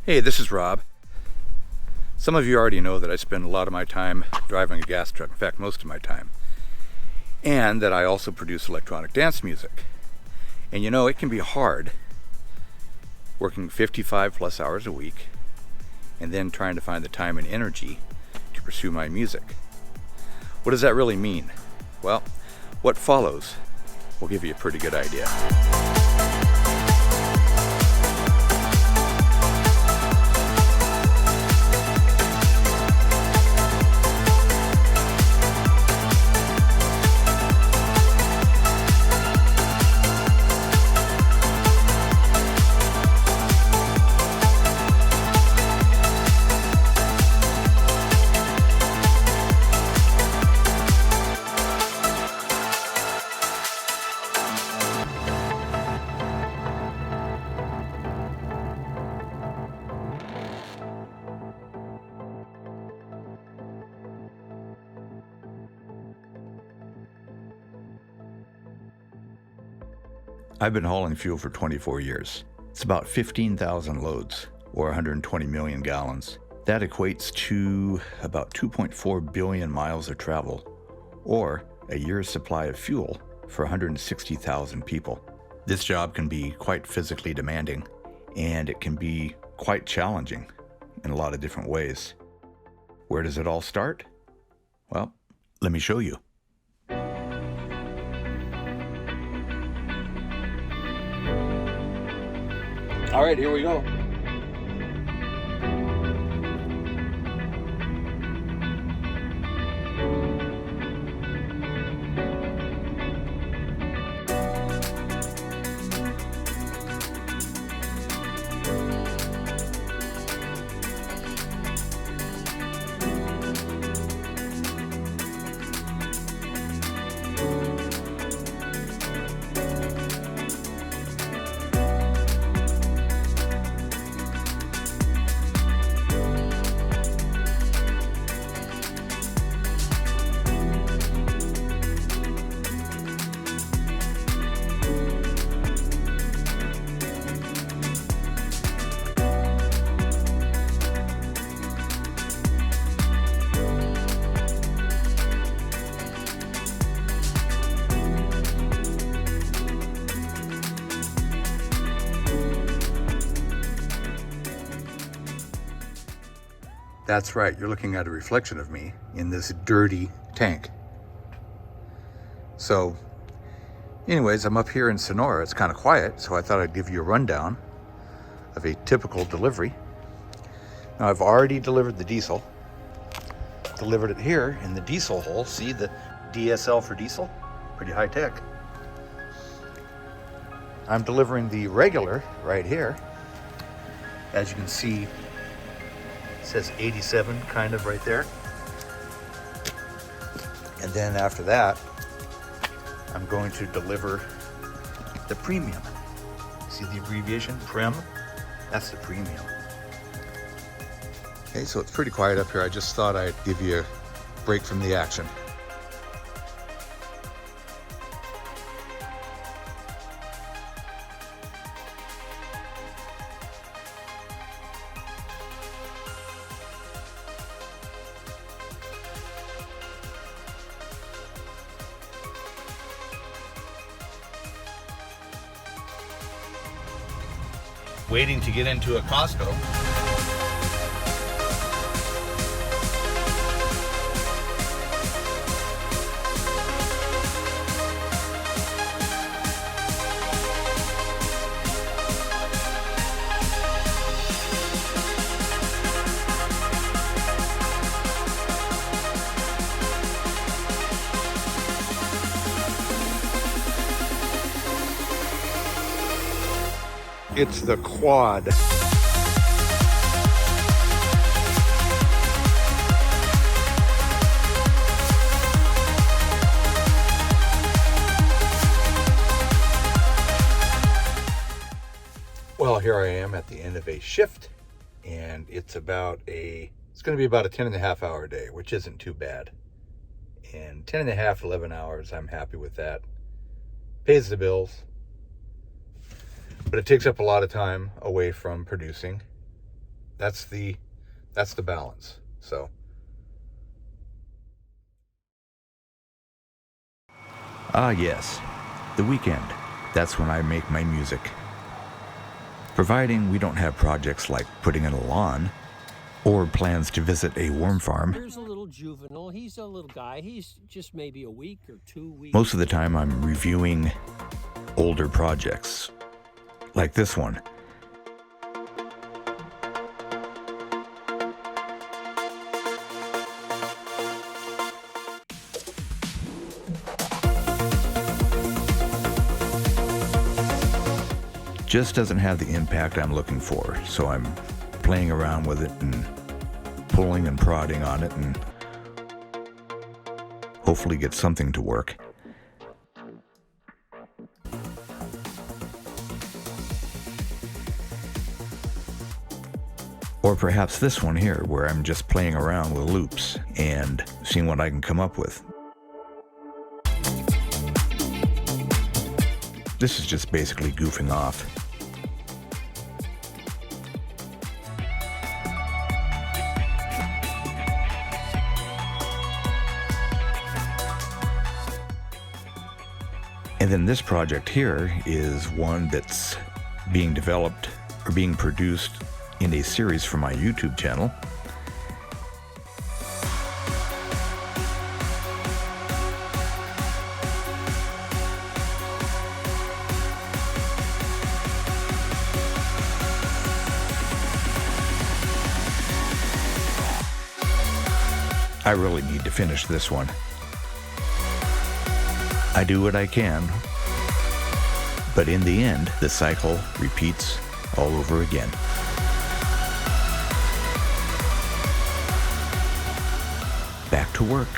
Hey, this is Rob. Some of you already know that I spend a lot of my time driving a gas truck, in fact most of my time, and that I also produce electronic dance music. And you know, it can be hard working 55 plus hours a week and then trying to find the time and energy to pursue my music. What does that really mean? Well, what follows will give you a pretty good idea. I've been hauling fuel for 24 years. It's about 15,000 loads, or 120 million gallons. That equates to about 2.4 billion miles of travel, or a year's supply of fuel for 160,000 people. This job can be quite physically demanding, and it can be quite challenging in a lot of different ways. Where does it all start? Well, let me show you. All right, here we go. That's right, you're looking at a reflection of me in this dirty tank. So, anyways, I'm up here in Sonora. It's kind of quiet, so I thought I'd give you a rundown of a typical delivery. Now, I've already delivered the diesel. Delivered it here in the diesel hole. See the DSL for diesel? Pretty high tech. I'm delivering the regular right here. As you can see, it says 87 kind of right there. And then after that, I'm going to deliver the premium. See the abbreviation, PREM? That's the premium. Okay, so it's pretty quiet up here. I just thought I'd give you a break from the action. Waiting to get into a Costco. It's the quad. Well, here I am at the end of a shift, and it's going to be about a 10.5 hour day, which isn't too bad. And 10.5, 11 hours, I'm happy with that. Pays the bills. But it takes up a lot of time away from producing. That's the balance. So yes, the weekend. That's when I make my music. Providing we don't have projects like putting in a lawn or plans to visit a worm farm. Here's a little juvenile. He's a little guy. He's just maybe a week or 2 weeks. Most of the time I'm reviewing older projects, like this one. Just doesn't have the impact I'm looking for, so I'm playing around with it and pulling and prodding on it and hopefully get something to work. Or perhaps this one here, where I'm just playing around with loops and seeing what I can come up with. This is just basically goofing off. And then this project here is one that's being developed or being produced in a series for my YouTube channel. I really need to finish this one. I do what I can, but in the end, the cycle repeats all over again. Back to work.